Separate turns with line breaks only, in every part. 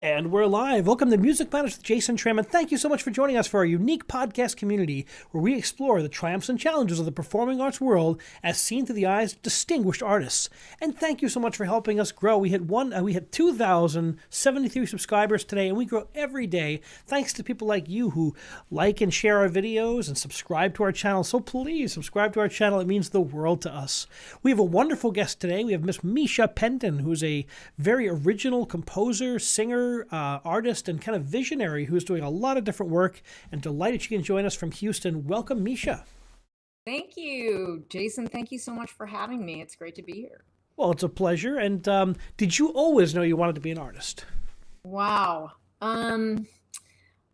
And we're live. Welcome to Music Matters with Jason Tramm, and thank you so much for joining us for our unique podcast community where we explore the triumphs and challenges of the performing arts world as seen through the eyes of distinguished artists. And thank you so much for helping us grow. We hit 2,073 subscribers today, and we grow every day thanks to people like you who like and share our videos and subscribe to our channel. So please subscribe to our channel. It means the world to us. We have a wonderful guest today. We have Miss Misha Penton, who's a very original composer, singer, artist, and kind of visionary who's doing a lot of different work, and delighted she can join us from Houston. Welcome, Misha.
Thank you, Jason. Thank you so much for having me. It's great to be here.
Well, it's a pleasure. And did you always know you wanted to be an artist?
Wow. I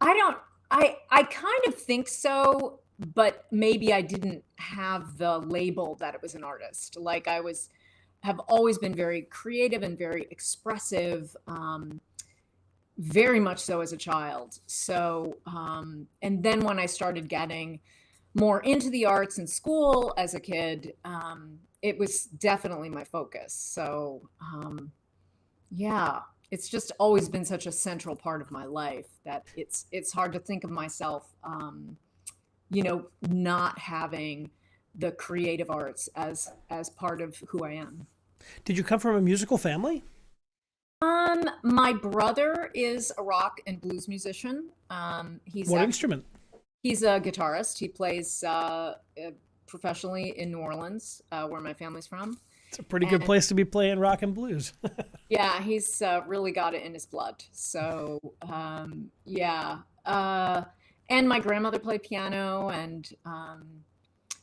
kind of think so, but maybe I didn't have the label that it was an artist. Like have always been very creative and very expressive. Very much so as a child. So, and then when I started getting more into the arts in school as a kid, it was definitely my focus. So, yeah, it's just always been such a central part of my life that it's hard to think of myself, not having the creative arts as part of who I am.
Did you come from a musical family?
My brother is a rock and blues musician.
What instrument?
He's a guitarist. He plays professionally in New Orleans, where my family's from.
It's a pretty good place to be playing rock and blues.
Yeah, he's really got it in his blood. So, yeah. And my grandmother played piano, and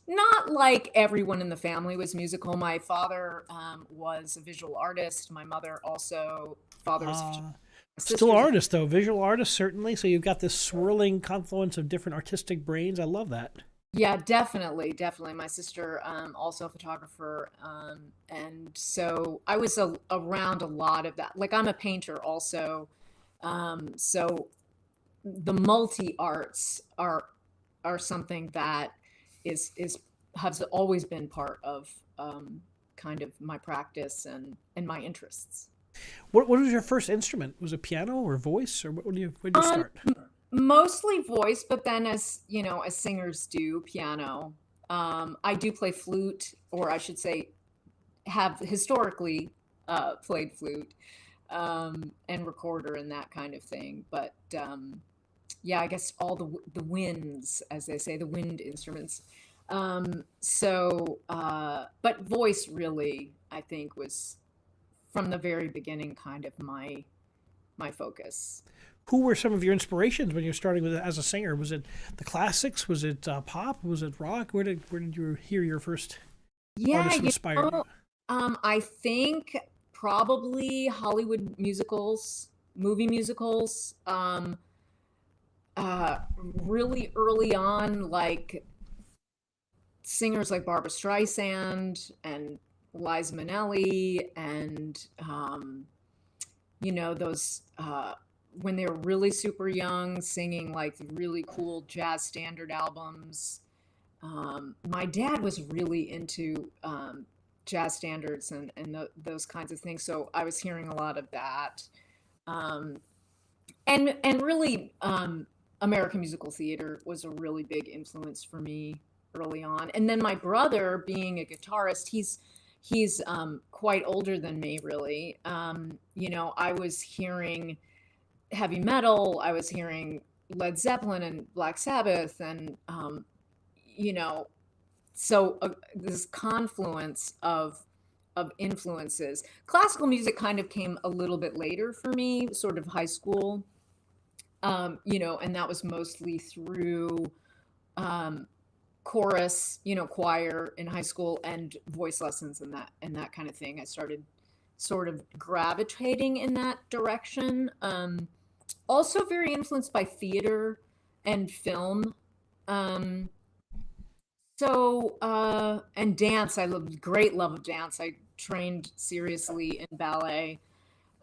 not like everyone in the family was musical. My father was a visual artist. My mother also, father was
still artist though, visual artist certainly. So you've got this swirling confluence of different artistic brains. I love that.
Yeah, definitely. My sister also a photographer, and so I was around a lot of that. Like I'm a painter also, so the multi arts are something that has always been part of kind of my practice and my interests.
What was your first instrument? Was it piano or voice, or where did you start?
Mostly voice, but then as singers do, piano. I do play flute, or I should say have historically played flute, and recorder and that kind of thing. But yeah, I guess all the winds, as they say, the wind instruments. But voice really, I think, was from the very beginning kind of my focus.
Who were some of your inspirations when you were starting with as a singer? Was it the classics? Was it pop? Was it rock? Where did you hear your first artist inspired you?
I think probably Hollywood musicals, movie musicals. Really early on, like singers like Barbra Streisand and Liza Minnelli, and those when they were really super young, singing like the really cool jazz standard albums. My dad was really into jazz standards and those kinds of things, so I was hearing a lot of that, and really American musical theater was a really big influence for me early on. And then my brother, being a guitarist, he's quite older than me, really. I was hearing heavy metal, I was hearing Led Zeppelin and Black Sabbath, and so this confluence of influences. Classical music kind of came a little bit later for me, sort of high school. And that was mostly through chorus, choir in high school, and voice lessons and that kind of thing. I started sort of gravitating in that direction. Also very influenced by theater and film. And dance. I love great love of dance. I trained seriously in ballet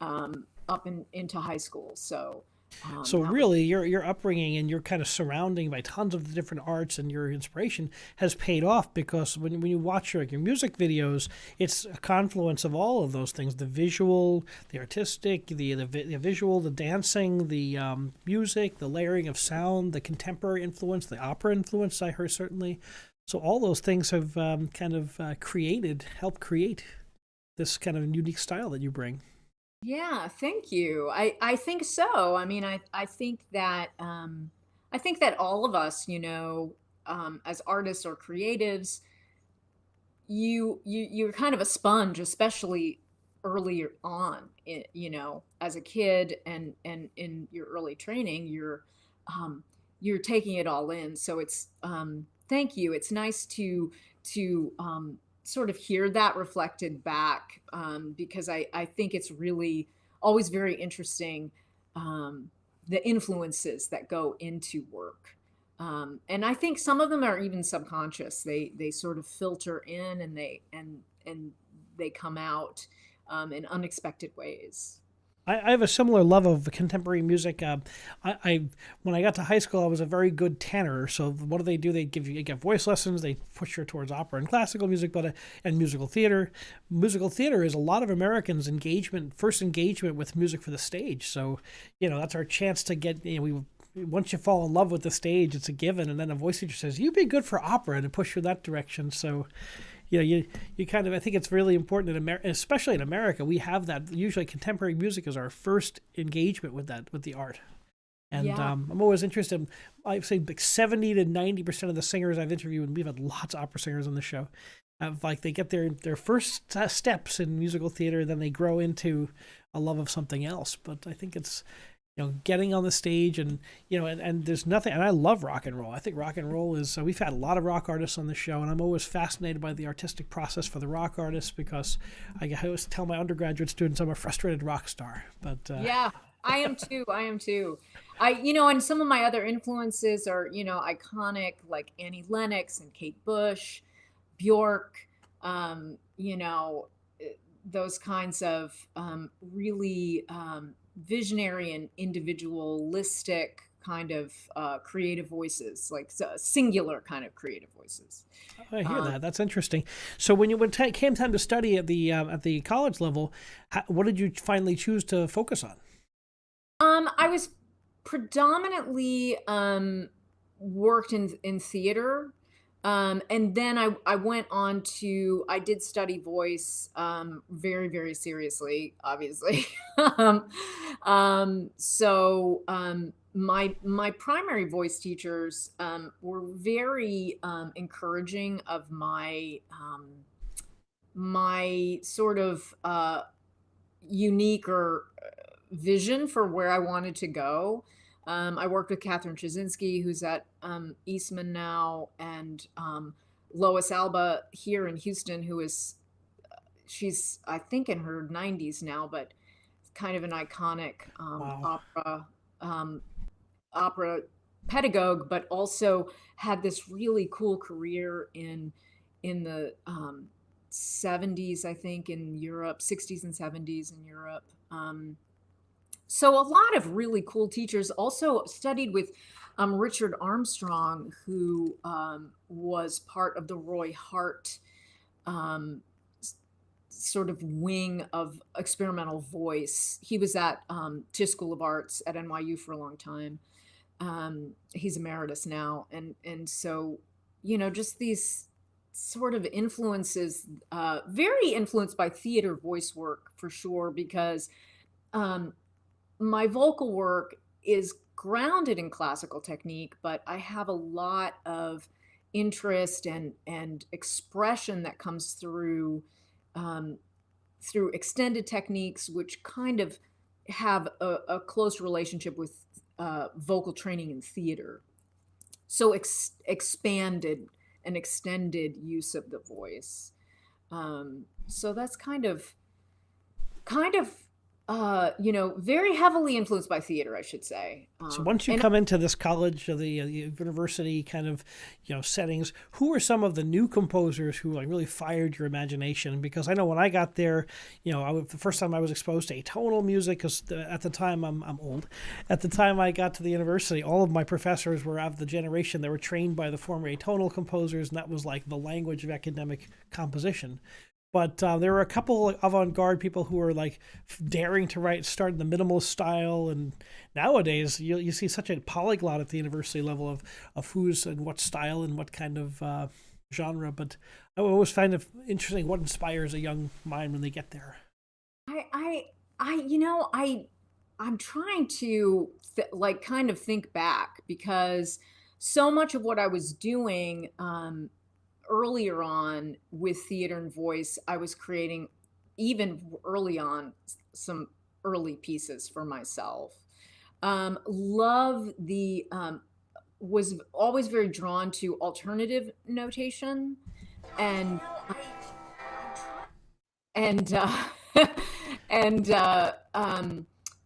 up into high school. So
So
That was
really, your upbringing and your kind of surrounding by tons of different arts and your inspiration has paid off, because when you watch your music videos, it's a confluence of all of those things: the visual, the artistic, the visual, the dancing, the music, the layering of sound, the contemporary influence, the opera influence. I heard certainly. So all those things have helped create this kind of unique style that you bring.
Yeah, thank you. I think so. I mean, I think that all of us, as artists or creatives, you're kind of a sponge, especially earlier on, as a kid and in your early training, you're taking it all in. So it's thank you. It's nice to sort of hear that reflected back, because I think it's really always very interesting, the influences that go into work. And I think some of them are even subconscious. They sort of filter in, and they come out in unexpected ways.
I have a similar love of contemporary music. I when I got to high school, I was a very good tenor. So what do? They give you get voice lessons. They push you towards opera and classical music, and musical theater. Musical theater is a lot of Americans' first engagement with music for the stage. So that's our chance to get we. Once you fall in love with the stage, it's a given, and then a voice teacher says you'd be good for opera, and push you in that direction. So you kind of, I think it's really important in America, especially in America, we have that. Usually contemporary music is our first engagement with the art. And
Yeah.
I'm always interested. I'd say like 70 to 90% of the singers I've interviewed, and we've had lots of opera singers on the show, like they get their first steps in musical theater, then they grow into a love of something else. But I think it's getting on the stage, and and there's nothing. And I love rock and roll. I think rock and roll is. We've had a lot of rock artists on the show, and I'm always fascinated by the artistic process for the rock artists, because I always tell my undergraduate students I'm a frustrated rock star. But
Yeah, I am too. I am too. And some of my other influences are, iconic, like Annie Lennox and Kate Bush, Bjork, um, you know, those kinds of really visionary and individualistic kind of creative voices, like singular kind of creative voices.
I hear
Um,
that. That's interesting. So when came time to study at the college level, what did you finally choose to focus on?
I was predominantly worked in theater. And then I went on I did study voice very, very seriously, obviously. um, my primary voice teachers were very encouraging of my sort of unique or vision for where I wanted to go. I worked with Catherine Chazinski, who's at Eastman now, and Lois Alba here in Houston, she's, I think, in her 90s now, but kind of an iconic
Wow.
um, opera pedagogue, but also had this really cool career in the 70s, I think, in Europe, 60s and 70s in Europe. So a lot of really cool teachers. Also studied with Richard Armstrong, who was part of the Roy Hart um, sort of wing of experimental voice. He was at Tisch School of Arts at NYU for a long time. He's emeritus now, and so just these sort of influences, very influenced by theater voice work for sure, because um, my vocal work is grounded in classical technique, but I have a lot of interest and expression that comes um, through extended techniques, which kind of have a close relationship with vocal training in theater. So expanded and extended use of the voice. So that's kind of very heavily influenced by theater, I should say.
So once you
And
come into this college or the university kind of, settings, who are some of the new composers who like really fired your imagination? Because I know when I got there, the first time I was exposed to atonal music, because at the time I'm old. At the time I got to the university, all of my professors were of the generation that were trained by the former atonal composers, and that was like the language of academic composition. But there were a couple avant-garde people who were like daring to start in the minimalist style. And nowadays you see such a polyglot at the university level of who's and what style and what kind of genre. But I always find it interesting what inspires a young mind when they get there.
I'm trying to kind of think back, because so much of what I was doing earlier on with theater and voice, I was creating even early on some early pieces for myself. Love the Was always very drawn to alternative notation, and and and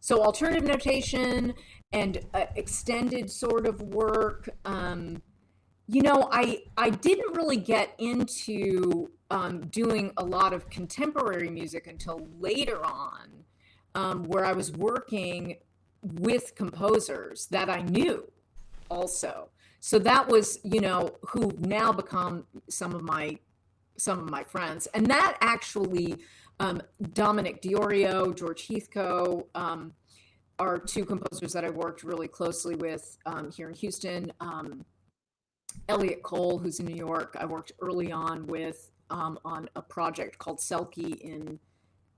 so alternative notation and extended sort of work. I didn't really get into doing a lot of contemporary music until later on, where I was working with composers that I knew also. So that was, who now become some of my friends. And that actually, Dominic Diorio, George Heathcote, are two composers that I worked really closely with here in Houston. Elliot Cole, who's in New York, I worked early on with on a project called Selkie in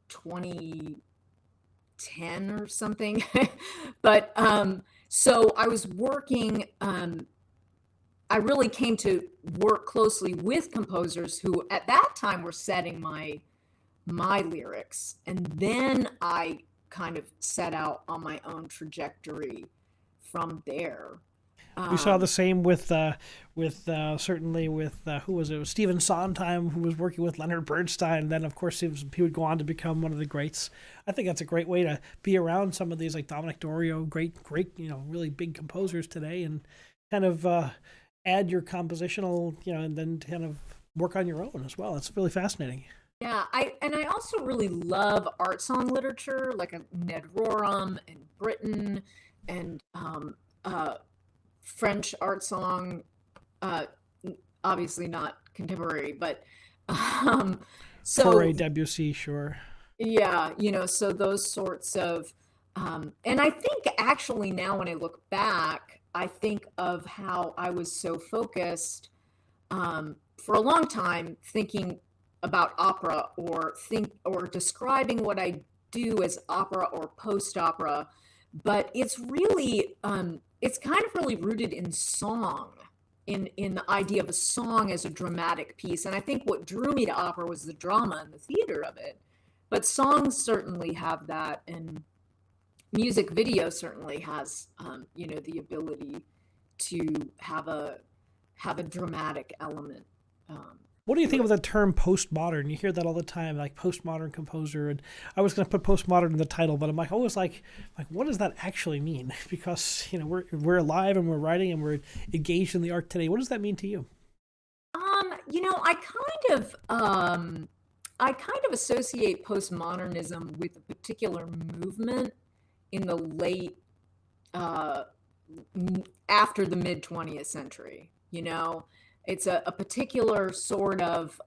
2010 or something. But so I was working, I really came to work closely with composers who at that time were setting my lyrics. And then I kind of set out on my own trajectory from there.
We saw the same with certainly with who was it? It was Stephen Sondheim, who was working with Leonard Bernstein. And then of course he would go on to become one of the greats. I think that's a great way to be around some of these like Dominic Diorio, great really big composers today, and kind of add your compositional and then kind of work on your own as well. It's really fascinating.
Yeah, I also really love art song literature, like Ned Rorem and Britten and French art song, obviously not contemporary, but so
Fauré, Debussy, sure.
Yeah, so those sorts of, and I think actually now when I look back, I think of how I was so focused for a long time thinking about opera or describing what I do as opera or post-opera, but it's really it's kind of really rooted in song, in the idea of a song as a dramatic piece. And I think what drew me to opera was the drama and the theater of it. But songs certainly have that, and music video certainly has the ability to have a dramatic element.
What do you think of the term postmodern? You hear that all the time, like postmodern composer. And I was going to put postmodern in the title, but I'm always like, what does that actually mean? Because we're alive and we're writing and we're engaged in the art today. What does that mean to you?
I kind of associate postmodernism with a particular movement in the late after the mid 20th century. It's a particular sort of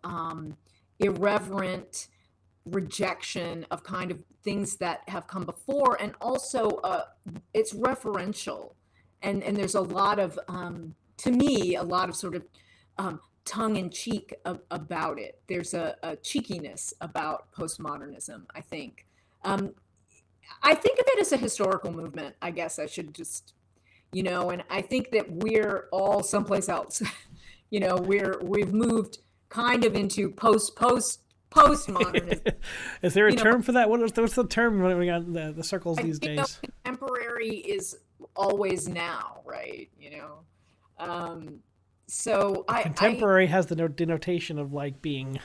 irreverent rejection of kind of things that have come before, and also it's referential, and there's a lot of to me a lot of sort of tongue-in-cheek about it. There's a cheekiness about postmodernism, I think. I think of it as a historical movement, I guess I should just, and I think that we're all someplace else. We've moved kind of into postmodernism.
Is there a term for that? What's the term when we got the circles these days?
Contemporary is always now, right? So
contemporary has the denotation of like being,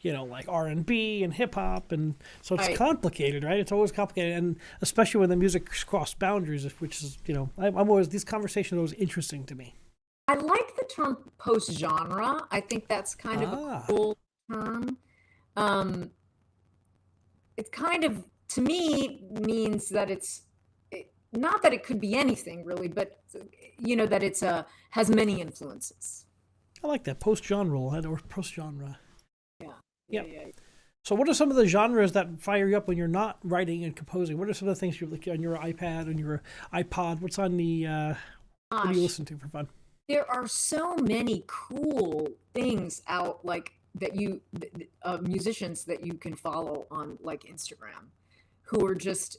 like R&B and hip hop, and so it's
Right.
complicated, right? It's always complicated, and especially when the music cross boundaries, which is, I'm always, these conversations are always interesting to me.
I like the term post-genre. I think that's kind of a
Ah,
cool term. Um, it kind of, to me, means that not that it could be anything really, but that it's has many influences.
I like that post-genre or post-genre.
Yeah, yeah,
Yep.
yeah.
So, what are some of the genres that fire you up when you're not writing and composing? What are some of the things you like on your iPad, on your iPod? What's on the what do you
Gosh,
listen to for fun?
there are so many cool things out like musicians that you can follow on like Instagram who are just,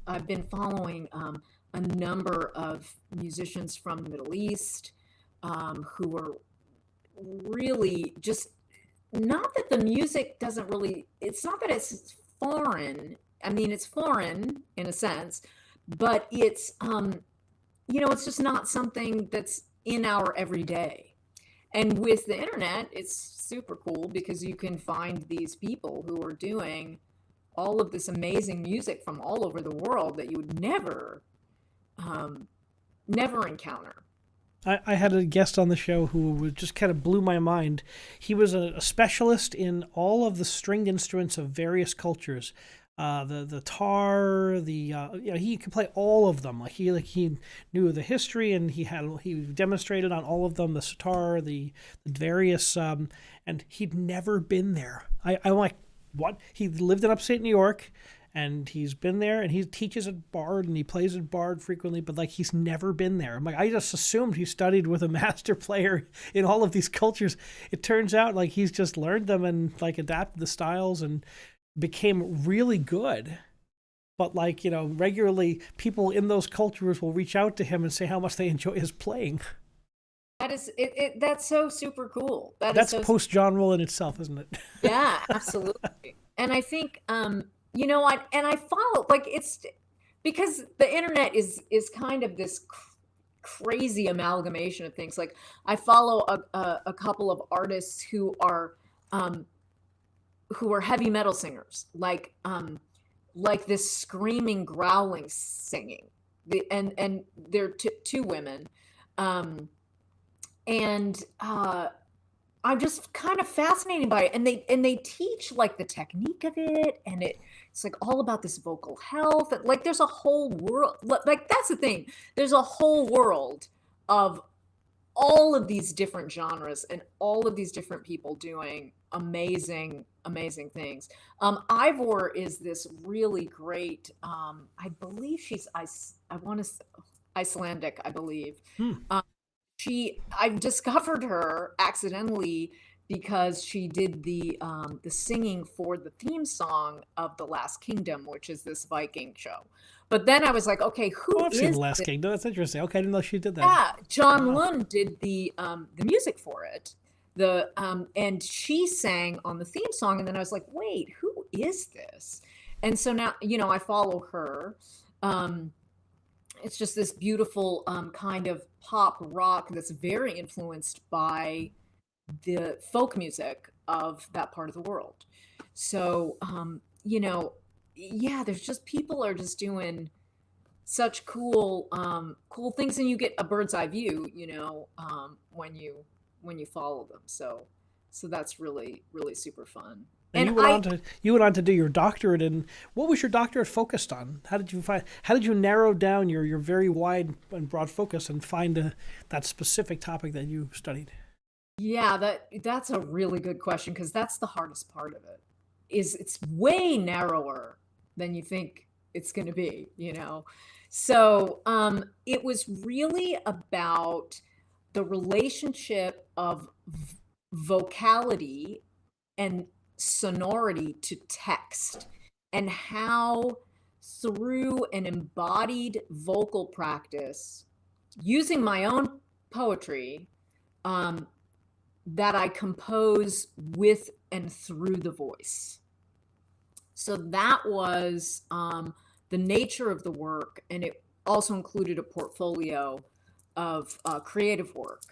I've been following a number of musicians from the Middle East who are really just, not that the music doesn't really, it's not that it's foreign. I mean, it's foreign in a sense, but it's just not something that's in our everyday. And with the internet, it's super cool because you can find these people who are doing all of this amazing music from all over the world that you would never encounter.
I had a guest on the show who just kind of blew my mind. He was a specialist in all of the stringed instruments of various cultures. The tar, he could play all of them. He knew the history, and he demonstrated on all of them. The sitar, the various, and he'd never been there. I'm like, what? He lived in upstate New York, and he's been there, and he teaches at Bard, and he plays at Bard frequently, but like he's never been there. I'm like, I just assumed he studied with a master player in all of these cultures. It turns out like he's just learned them and like adapted the styles and became really good. But like, regularly people in those cultures will reach out to him and say how much they enjoy his playing.
That is it, that's so super cool. That is
That's
so,
post-genre in itself, isn't it?
yeah, absolutely. And I think and I follow like it's because the internet is kind of this crazy amalgamation of things. Like I follow a couple of artists um who are heavy metal singers, like this screaming, growling singing. And they're two women, and I'm just kind of fascinated by it. And they teach like the technique of it, and it's like all about this vocal health. Like there's a whole world. Like that's the thing. There's a whole world of all of these different genres and all of these different people doing amazing things. Ivor is this really great, I believe I want to Icelandic, I believe.
Hmm.
I discovered her accidentally because she did the singing for the theme song of The Last Kingdom, which is this Viking show. But then I was like, okay,
Oh,
who
I've seen
is
The Last
this?
Kingdom. That's interesting. Okay, I didn't know she did that.
Yeah, John
Wow.
Lund did the music for it. And she sang on the theme song, and then I was like, wait, who is this? And so now, I follow her. It's just this beautiful kind of pop rock that's very influenced by the folk music of that part of the world. So, yeah, there's just people are just doing such cool things, and you get a bird's eye view, when you follow them. So that's really super fun.
And
And I
you went on to do your doctorate, and what was your doctorate focused on? How did you narrow down your very wide and broad focus and find that specific topic that you studied?
Yeah, that's a really good question because that's the hardest part of it. Is it's way narrower than you think it's going to be. So, it was really about the relationship of vocality and sonority to text, and how through an embodied vocal practice using my own poetry, um, that I compose with and through the voice. So that was the nature of the work, and it also included a portfolio of creative work.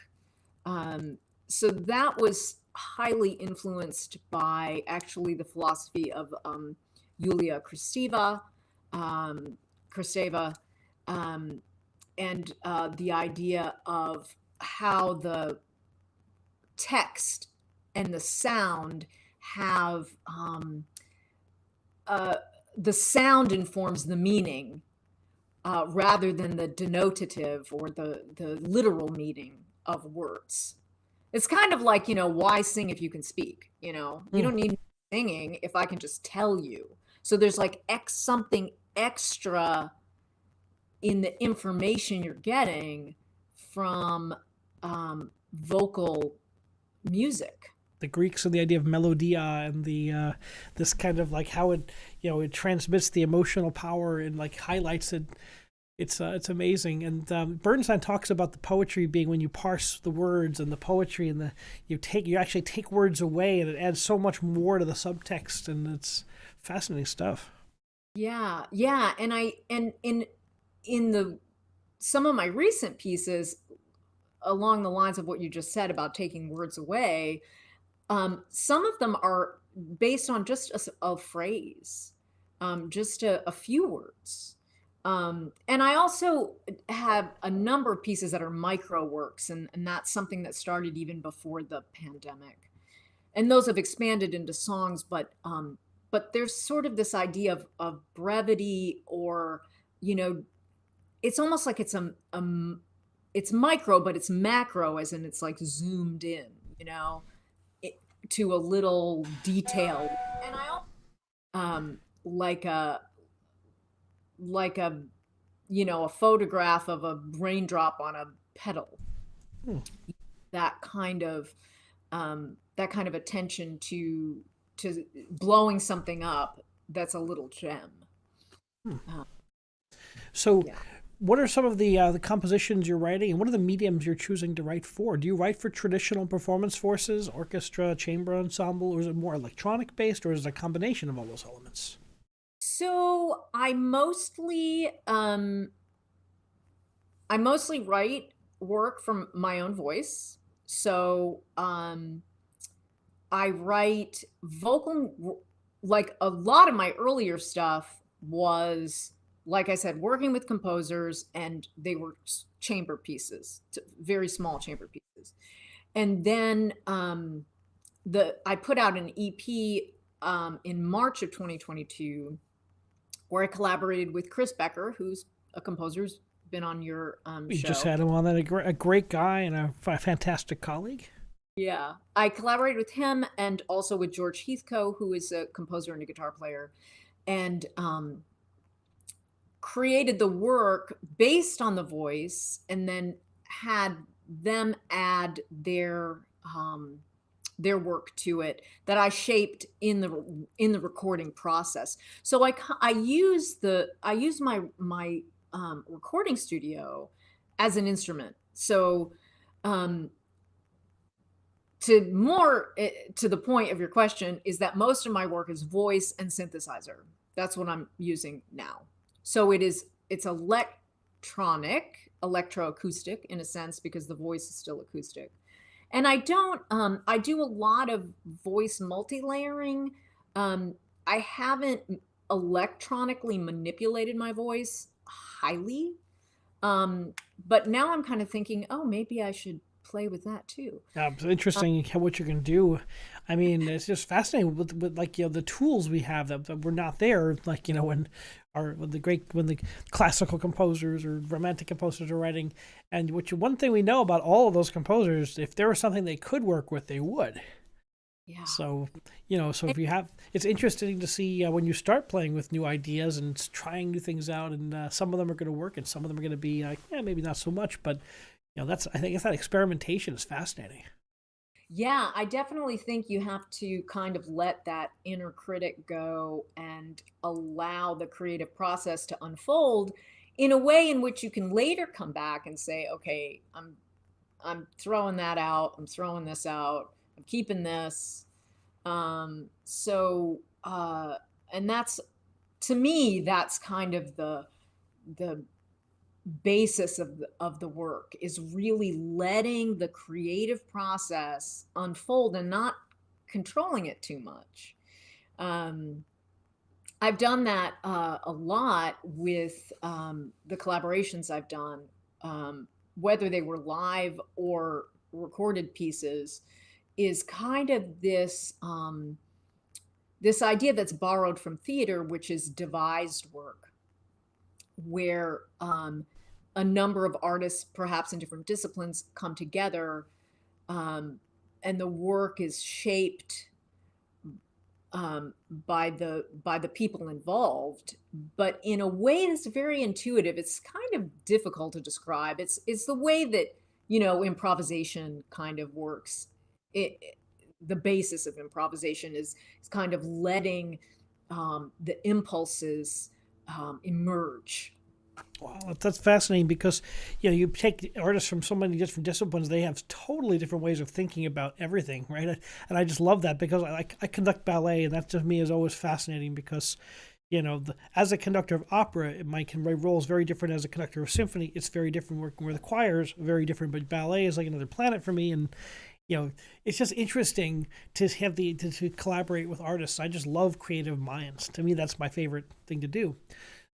So that was highly influenced by actually the philosophy of Yulia Kristeva, and the idea of how the text and the sound have the sound informs the meaning rather than the denotative or the literal meaning of words. It's kind of like, why sing if you can speak? You don't need singing if I can just tell you. So there's like something extra in the information you're getting from vocal music.
The Greeks and the idea of melodia and the this kind of like how it it transmits the emotional power and like highlights it. It's amazing. And Bernstein talks about the poetry being when you parse the words and the poetry and you actually take words away and it adds so much more to the subtext, and it's fascinating stuff.
Yeah, and in some of my recent pieces along the lines of what you just said about taking words away, some of them are based on just a phrase, just a few words. And I also have a number of pieces that are micro works, and that's something that started even before the pandemic. And those have expanded into songs, but there's sort of this idea of brevity, or, it's almost like it's micro, but it's macro, as in it's like zoomed in, to a little detail. And I also, like a a photograph of a raindrop on a pedal. That kind of attention to blowing something up that's a little gem.
So
Yeah.
what are some of the compositions you're writing, and what are the mediums you're choosing to write for? Do you write for traditional performance forces, orchestra, chamber ensemble, or is it more electronic based, or is it a combination of all those elements?
So I mostly write work from my own voice. So I write vocal, like a lot of my earlier stuff was, like I said, working with composers, and they were chamber pieces, very small chamber pieces. And then I put out an EP in March of 2022, where I collaborated with Chris Becker, who's a composer who's been on your
You
show.
just had him on. That a great guy and a fantastic colleague.
Yeah, I collaborated with him and also with George Heathcote, who is a composer and a guitar player, and created the work based on the voice, and then had them add their work to it that I shaped in the recording process. So I use my recording studio as an instrument. So to the point of your question is that most of my work is voice and synthesizer. That's what I'm using now. So it's electroacoustic in a sense, because the voice is still acoustic. And I do a lot of voice multi-layering. I haven't electronically manipulated my voice highly. But now I'm kind of thinking, oh, maybe I should play with that too.
It's interesting what you can do. I mean, it's just fascinating with like the tools we have that were not there. Like when the classical composers or romantic composers are writing, and one thing we know about all of those composers, if there was something they could work with, they would.
Yeah.
So if you have, it's interesting to see when you start playing with new ideas and trying new things out, and some of them are going to work, and some of them are going to be maybe not so much, but. I think that experimentation is fascinating.
Yeah, I definitely think you have to kind of let that inner critic go and allow the creative process to unfold in a way in which you can later come back and say, okay, I'm throwing that out, I'm throwing this out, I'm keeping this. And that's, to me, that's kind of the basis of the work is really letting the creative process unfold and not controlling it too much. Um, I've done that a lot with the collaborations I've done, whether they were live or recorded pieces, is kind of this idea that's borrowed from theater, which is devised work, where a number of artists, perhaps in different disciplines, come together, um, and the work is shaped by the people involved, but in a way that's very intuitive. It's kind of difficult to describe. It's the way that, improvisation kind of works. The basis of improvisation is kind of letting the impulses emerge.
Wow, that's fascinating because you take artists from so many different disciplines. They have totally different ways of thinking about everything, right? And I just love that because I conduct ballet, and that to me is always fascinating because as a conductor of opera, my role is very different. As a conductor of symphony, it's very different. Working with the choirs, very different. But ballet is like another planet for me, and it's just interesting to have to collaborate with artists. I just love creative minds. To me, that's my favorite thing to do.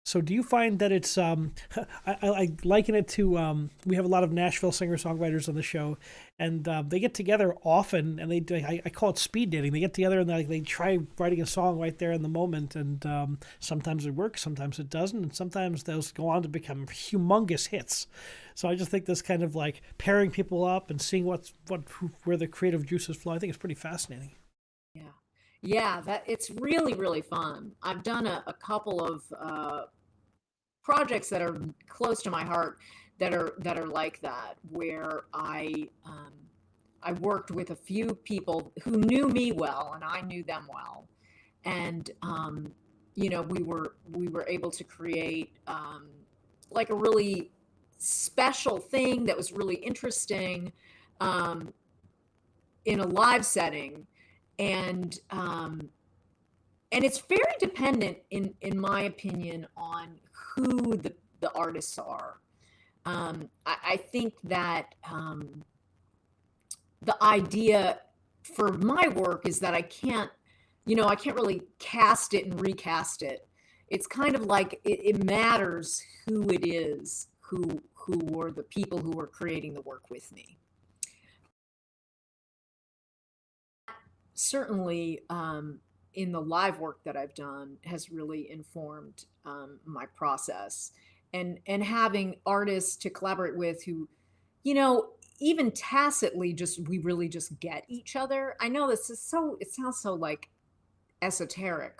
So do you find that it's I liken it to we have a lot of Nashville singer-songwriters on the show, and they get together often, and I call it speed dating. They get together and they try writing a song right there in the moment, and sometimes it works, sometimes it doesn't, and sometimes those go on to become humongous hits. So I just think this kind of like pairing people up and seeing where the creative juices flow, I think it's pretty fascinating.
Yeah. Yeah, that it's really, really fun. I've done a couple of projects that are close to my heart that are like that, where I worked with a few people who knew me well and I knew them well, and we were able to create like a really special thing that was really interesting um, in a live setting, and it's very dependent, in my opinion, on who the artists are. I think that the idea for my work is that I can't really cast it and recast it. It's kind of like it matters who it is, who were the people who were creating the work with me. Certainly, in the live work that I've done has really informed my process, and having artists to collaborate with who, even tacitly, just we really just get each other. I know this is so it sounds so like esoteric,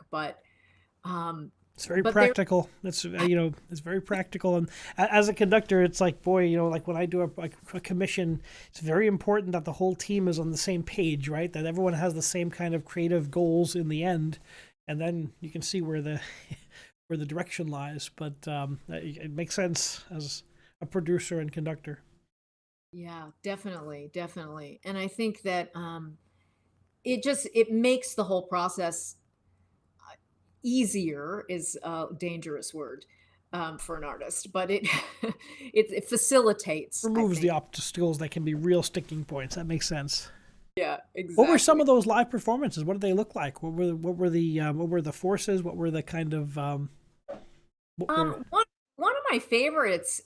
um,
It's very
but they're
practical. It's very practical. And as a conductor, it's like, boy, like when I do a commission, it's very important that the whole team is on the same page, right? That everyone has the same kind of creative goals in the end, and then you can see where the where the direction lies. But it makes sense as a producer and conductor.
Yeah, definitely, definitely. And I think that it makes the whole process easier, is a dangerous word for an artist, but it facilitates, I
Removes the
think.
obstacles that can be real sticking points. That makes sense.
Yeah,
What were some
exactly.
of those live performances? What did they look like? What were the forces? What were the kind of what were
One of my favorites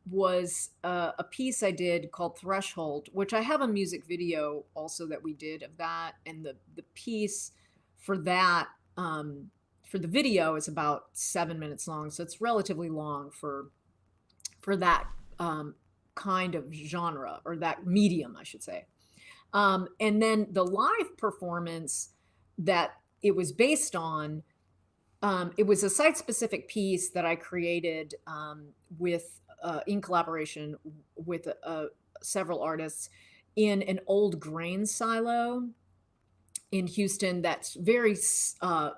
was a piece I did called Threshold, which I have a music video also that we did of that, and the piece for that for the video is about 7 minutes long, so it's relatively long for that kind of genre, or that medium, I should say. And then the live performance that it was based on, it was a site-specific piece that I created with in collaboration with several artists in an old grain silo in Houston that's very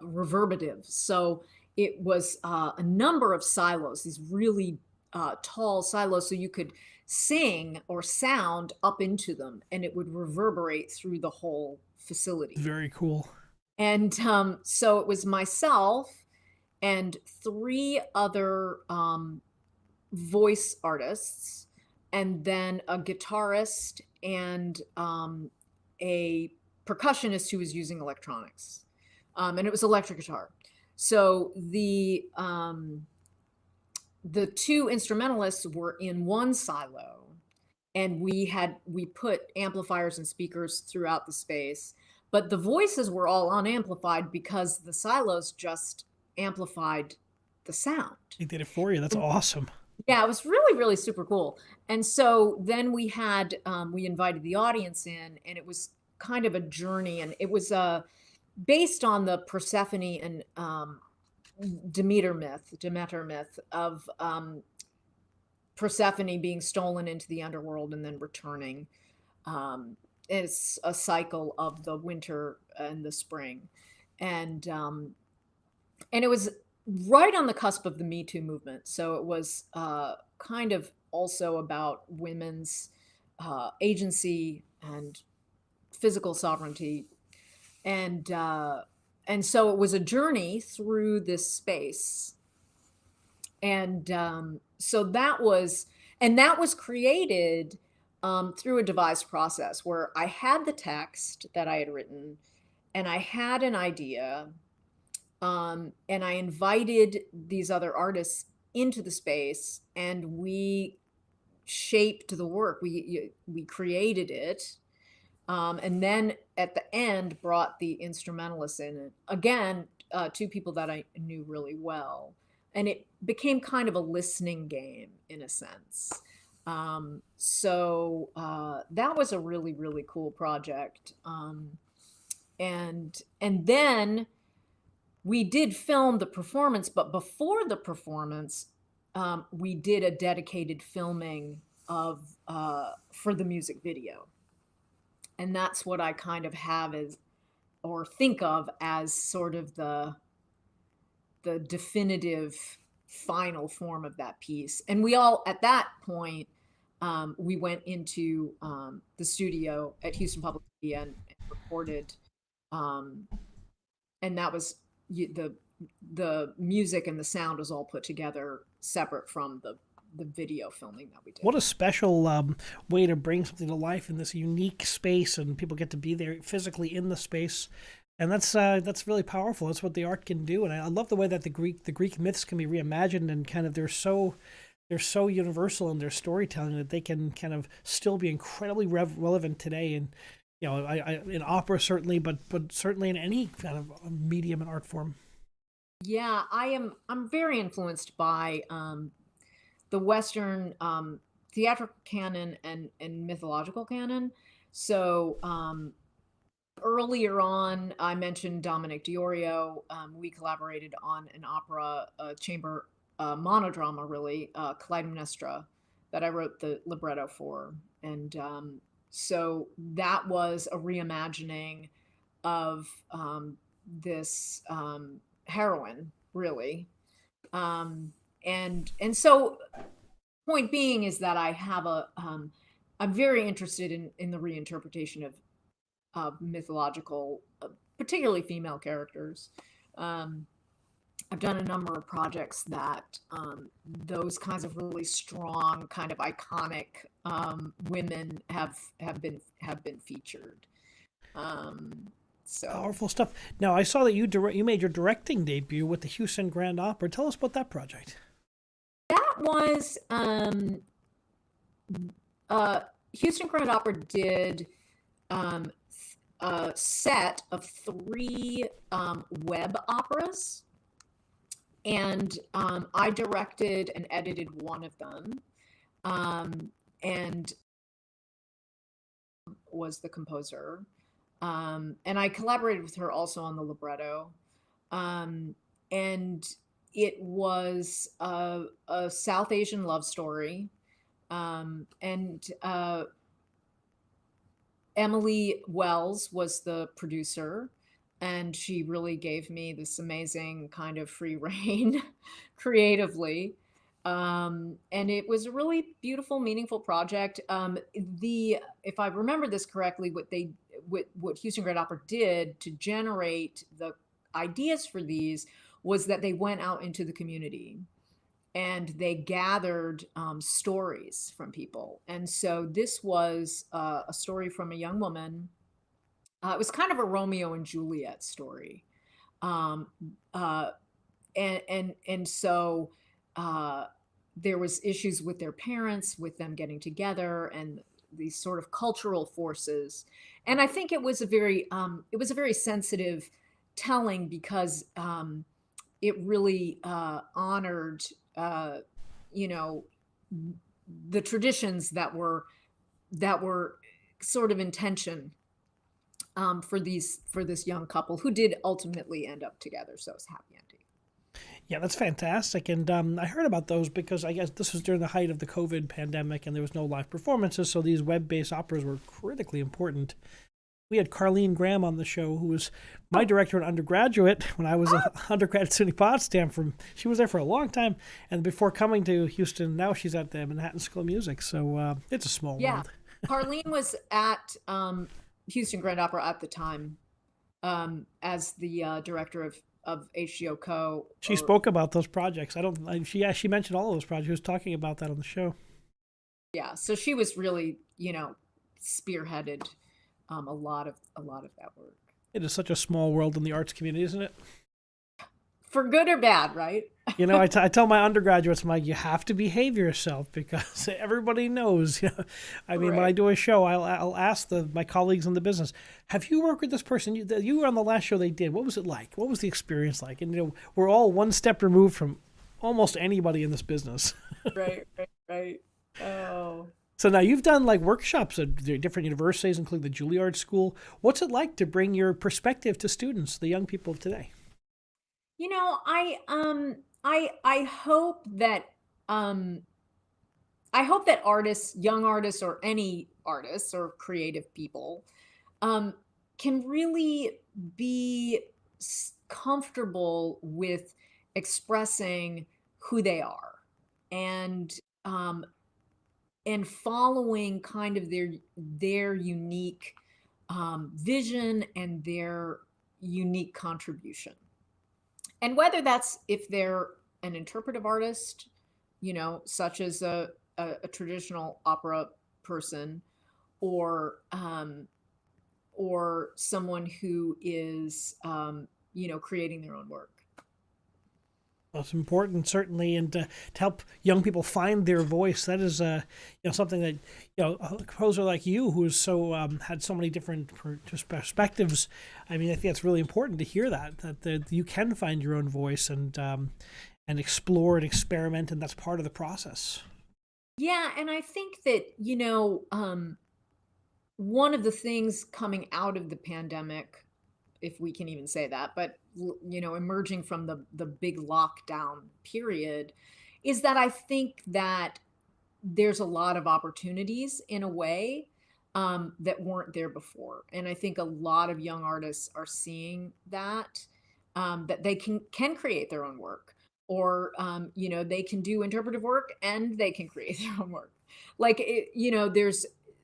reverberative. So it was a number of silos, these really tall silos, so you could sing or sound up into them, and it would reverberate through the whole facility.
very cool?
And so it was myself and three other voice artists, and then a guitarist and a percussionist who was using electronics. And it was electric guitar. So the two instrumentalists were in one silo, and we put amplifiers and speakers throughout the space, but the voices were all unamplified because the silos just amplified the sound.
They did it for you. That's awesome.
Yeah, it was really, really super cool. And so then we invited the audience in, and it was kind of a journey, and it was based on the Persephone and Demeter myth of Persephone being stolen into the underworld and then returning. It's a cycle of the winter and the spring, and it was right on the cusp of the Me Too movement. So it was kind of also about women's agency and physical sovereignty, and so it was a journey through this space, and so that was created through a devised process where I had the text that I had written, and I had an idea, and I invited these other artists into the space, and we shaped the work. We created it, and then at the end brought the instrumentalists in. Again, two people that I knew really well, and it became kind of a listening game in a sense. So that was a really, really cool project. And then we did film the performance, but before the performance, we did a dedicated filming of for the music video. And that's what I kind of have as, or think of as, sort of the definitive final form of that piece. And we all, at that point, we went into the studio at Houston Public Media and recorded, and that was the music and the sound was all put together separate from the video filming that we did.
What a special way to bring something to life in this unique space, and people get to be there physically in the space. And that's really powerful. That's what the art can do. And I love the way that the Greek myths can be reimagined, and kind of they're so universal in their storytelling that they can kind of still be incredibly relevant today. And I in opera certainly, but certainly in any kind of medium and art form.
Yeah, I'm very influenced by the Western theatrical canon and mythological canon. So earlier on, I mentioned Dominic Diorio. We collaborated on an opera, chamber monodrama, really, Clytemnestra, that I wrote the libretto for. And so that was a reimagining of this heroine, really. And so point being is that I have I'm very interested in the reinterpretation of mythological, particularly female characters. I've done a number of projects that those kinds of really strong, kind of iconic women have been featured. So
powerful stuff. Now, I saw that you made your directing debut with the Houston Grand Opera. Tell us about that project.
That was Houston Grand Opera did a set of 3 web operas, and I directed and edited one of them, and was the composer. And I collaborated with her also on the libretto. And it was a South Asian love story. And Emily Wells was the producer, and she really gave me this amazing kind of free rein creatively. And it was a really beautiful, meaningful project. If I remember this correctly, what Houston Grand Opera did to generate the ideas for these was that they went out into the community and they gathered stories from people. And so this was a story from a young woman. It was kind of a Romeo and Juliet story. Um, uh, and so there was issues with their parents, with them getting together, and these sort of cultural forces. And I think it was a very sensitive telling, because it really honored, uh, you know, the traditions that were sort of in tension for this young couple who did ultimately end up together. So it's a happy ending.
Yeah, that's fantastic. And I heard about those because I guess this was during the height of the COVID pandemic and there was no live performances. So these web-based operas were critically important. We had Carleen Graham on the show, who was my director in undergraduate when I was an undergrad at SUNY Potsdam. She was there for a long time. And before coming to Houston, now she's at the Manhattan School of Music. So it's a small world.
Carleen was at Houston Grand Opera at the time as the director of HBO Co.
She spoke about those projects. She mentioned all of those projects. She was talking about that on the show.
Yeah, so she was really, spearheaded a lot of that work.
It is such a small world in the arts community, isn't it?
For good or bad, right?
I tell my undergraduates, I'm like, you have to behave yourself because everybody knows. I mean,
Right.
when I do a show, I'll ask my colleagues in the business, have you worked with this person? You were on the last show they did. What was it like? What was the experience like? And we're all one step removed from almost anybody in this business.
Right. Oh.
So now you've done like workshops at different universities, including the Juilliard School. What's it like to bring your perspective to students, the young people of today?
I hope that artists, young artists, or any artists or creative people, can really be comfortable with expressing who they are, and following kind of their unique vision and their unique contribution. And whether that's if they're an interpretive artist, such as a traditional opera person, or someone who is creating their own work.
It's important, certainly, and to help young people find their voice. That is, something that a composer like you, who's so had so many different perspectives. I mean, I think it's really important to hear that you can find your own voice and explore and experiment, and that's part of the process.
Yeah, and I think that one of the things coming out of the pandemic, if we can even say that, but emerging from the big lockdown period, is that I think that there's a lot of opportunities in a way that weren't there before. And I think a lot of young artists are seeing that they can create their own work, or they can do interpretive work and they can create their own work. Like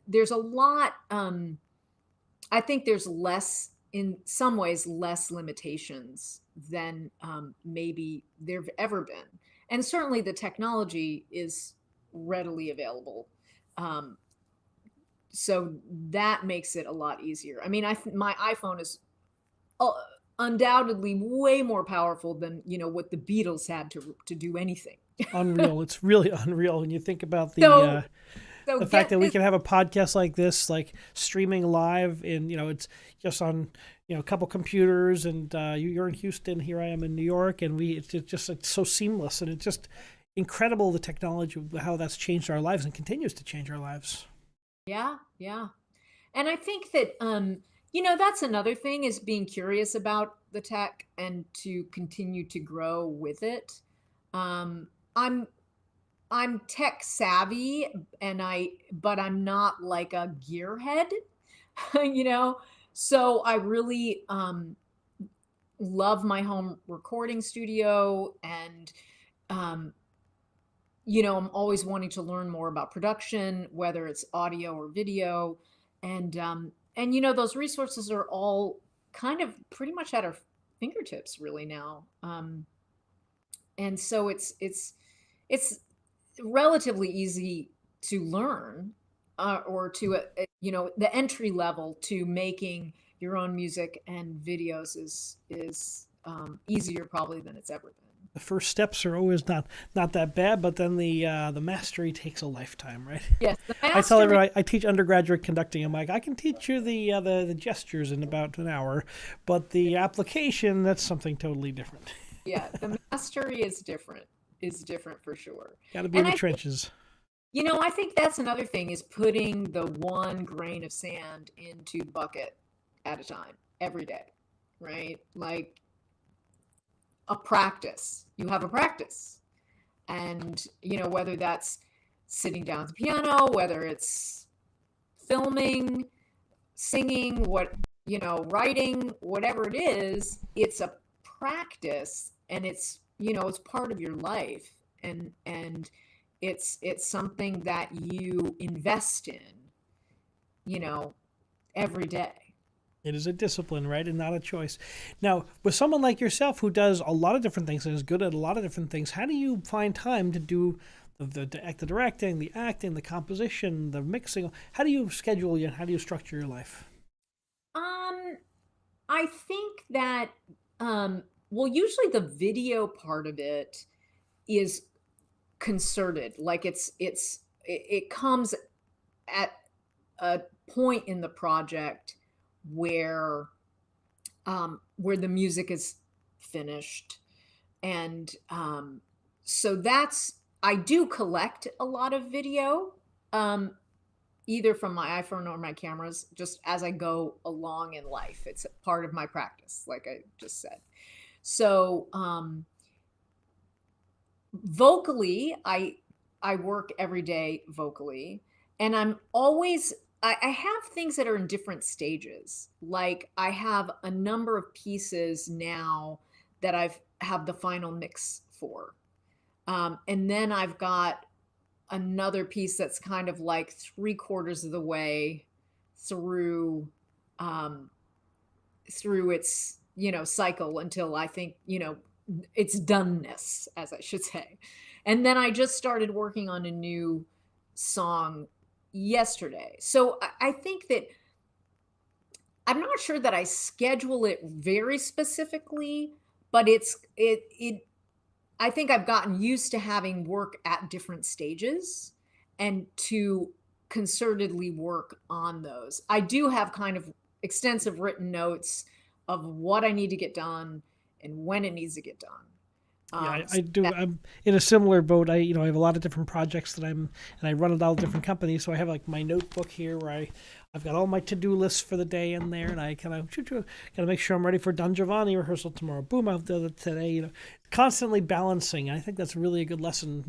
there's a lot. I think there's less, in some ways, less limitations than maybe there've ever been. And certainly the technology is readily available. So that makes it a lot easier. I mean, my iPhone is undoubtedly way more powerful than, what the Beatles had to do anything.
Unreal. It's really unreal when you think about the fact that we can have a podcast like this, like streaming live, and it's just on a couple computers, and you're in Houston, here I am in New York, and it's just like so seamless, and it's just incredible, the technology, how that's changed our lives and continues to change our lives.
Yeah. And I think that that's another thing, is being curious about the tech and to continue to grow with it. I'm tech savvy, but I'm not like a gearhead, So I really love my home recording studio, and I'm always wanting to learn more about production, whether it's audio or video, and those resources are all kind of pretty much at our fingertips really now, and so it's it's relatively easy to learn, or to, the entry level to making your own music and videos is easier probably than it's ever been.
The first steps are always not that bad, but then the mastery takes a lifetime, right?
Yes, the
I tell
mastery.
everyone I teach undergraduate conducting. I'm like, I can teach you the gestures in about an hour, but the application, that's something totally different.
Yeah, the mastery is different for sure.
Got to be in
And
the trenches.
I think that's another thing, is putting the one grain of sand into the bucket at a time every day, right? Like a practice. You have a practice. And, whether that's sitting down at the piano, whether it's filming, singing, writing, whatever it is, it's a practice, and it's part of your life, and it's something that you invest in, every day.
It is a discipline, right, and not a choice. Now, with someone like yourself who does a lot of different things and is good at a lot of different things, how do you find time to do the directing, the acting, the composition, the mixing? How do you schedule and how do you structure your life?
I think that, well, usually the video part of it is concerted. Like it comes at a point in the project where where the music is finished, and so that's I do collect a lot of video, um, either from my iPhone or my cameras, just as I go along in life. It's a part of my practice, like I just said. So vocally, I work every day vocally, and I have things that are in different stages. Like I have a number of pieces now that I've have the final mix for. And then I've got another piece that's kind of like 3/4 of the way through um, through its cycle, until I think its doneness, as I should say. And then I just started working on a new song yesterday. So I think that I'm not sure that I schedule it very specifically, but it I think I've gotten used to having work at different stages, and to concertedly work on those. I do have kind of extensive written notes of what I need to get done and when it needs to get done.
Yeah,
So
I do.
that,
I'm in a similar boat. I have a lot of different projects and I run at all different companies. So I have like my notebook here where I've got all my to-do lists for the day in there, and I kind of gotta make sure I'm ready for Don Giovanni rehearsal tomorrow. Boom, I've done it today. Constantly balancing. I think that's really a good lesson.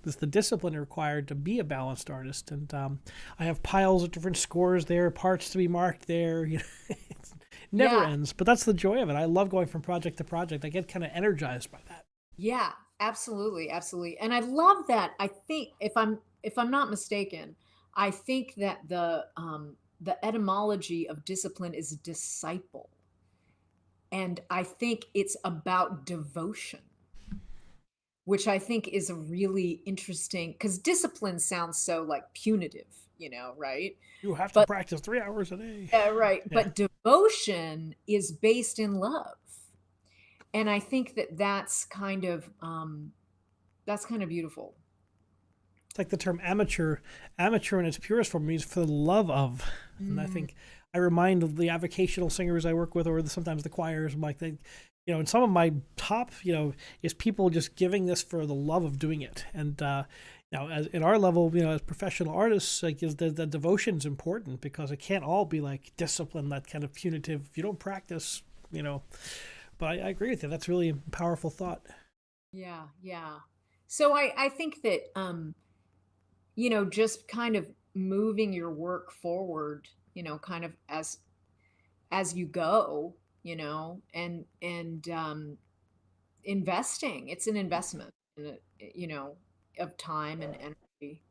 Is the discipline required to be a balanced artist. And I have piles of different scores there, parts to be marked there. It never
yeah,
ends. But that's the joy of it. I love going from project to project. I get kind of energized by that.
yeah, absolutely, absolutely. And I love that. I think, if I'm not mistaken, I think that the etymology of discipline is disciple. And I think it's about devotion, which I think is a really interesting, because discipline sounds so like punitive, right?
You have to
But
practice 3 hours a day.
yeah, right.
Yeah.
But devotion is based in love. And I think that that's kind of beautiful.
It's like the term amateur. Amateur in its purest form means for the love of. And I
Mm,
think I remind of the avocational singers I work with, or sometimes the choirs. I'm like, and some of my top, is people just giving this for the love of doing it. And now, as at our level, as professional artists, like the devotion is important, because it can't all be like discipline, that kind of punitive. If you don't practice, But I agree with you. That's really a powerful thought.
yeah, yeah. So I think that just kind of moving your work forward, kind of as you go, and investing. It's an investment in it, of time and energy.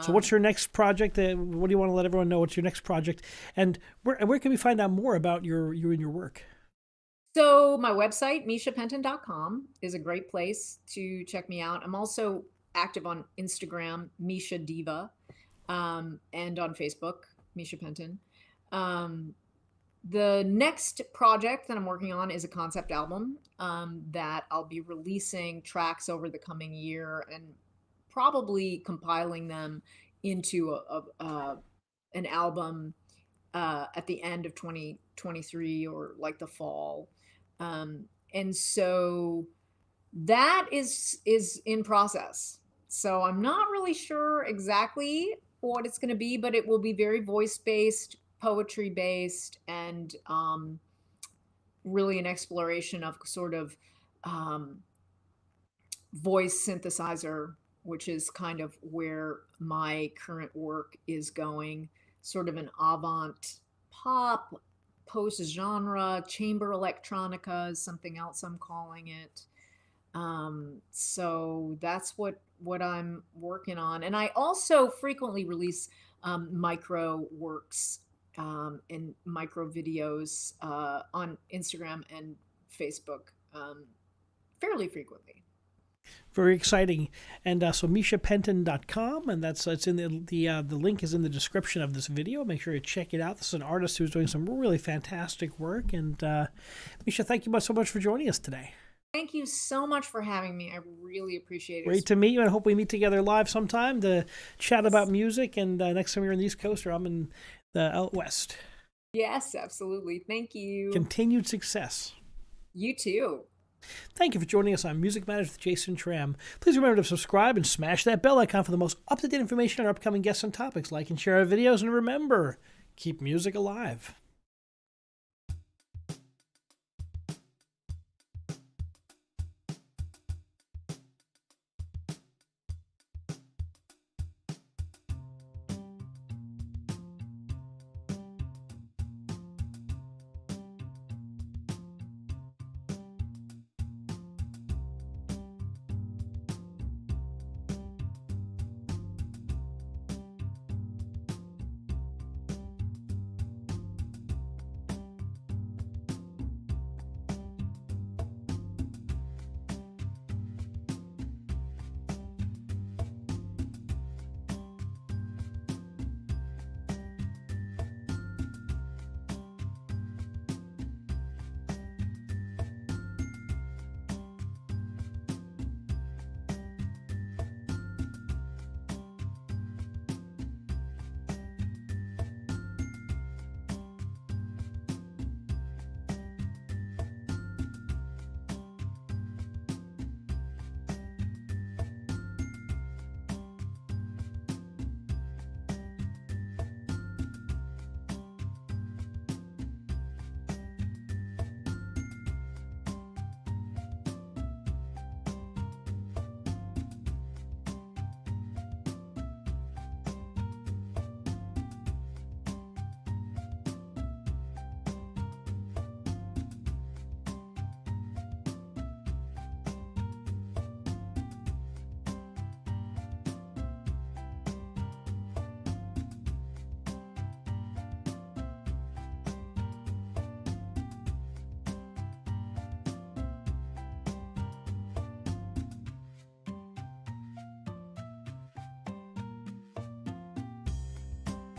So, what's
Um,
your next project? What do you want to let everyone know? What's your next project? And where can we find out more about you and your work?
so my website, mishapenton.com, is a great place to check me out. I'm also active on Instagram, Misha Diva, and on Facebook, Misha Penton. The next project that I'm working on is a concept album that I'll be releasing tracks over the coming year and probably compiling them into an album at the end of 2023 or like the fall. And so that is in process. So I'm not really sure exactly what it's going to be, but it will be very voice-based, poetry-based, and really an exploration of sort of voice synthesizer, which is kind of where my current work is going, sort of an avant pop, post-genre, chamber electronica is something else I'm calling it. So that's what I'm working on. And I also frequently release micro works and micro videos on Instagram and Facebook fairly frequently.
Very exciting. And so MishaPenton.com, and it's in the link is in the description of this video. Make sure you check it out. This is an artist who's doing some really fantastic work. And Misha, thank you so much for joining us today.
Thank you so much for having me. I really appreciate it.
Great to meet you, and I hope we meet together live sometime to chat about music. And next time you're in the East Coast, or I'm in the out West.
Yes, absolutely. Thank you.
Continued success.
You too.
Thank you for joining us on Music Matters with Jason Tramm. Please remember to subscribe and smash that bell icon for the most up-to-date information on our upcoming guests and topics. Like and share our videos, and remember, keep music alive.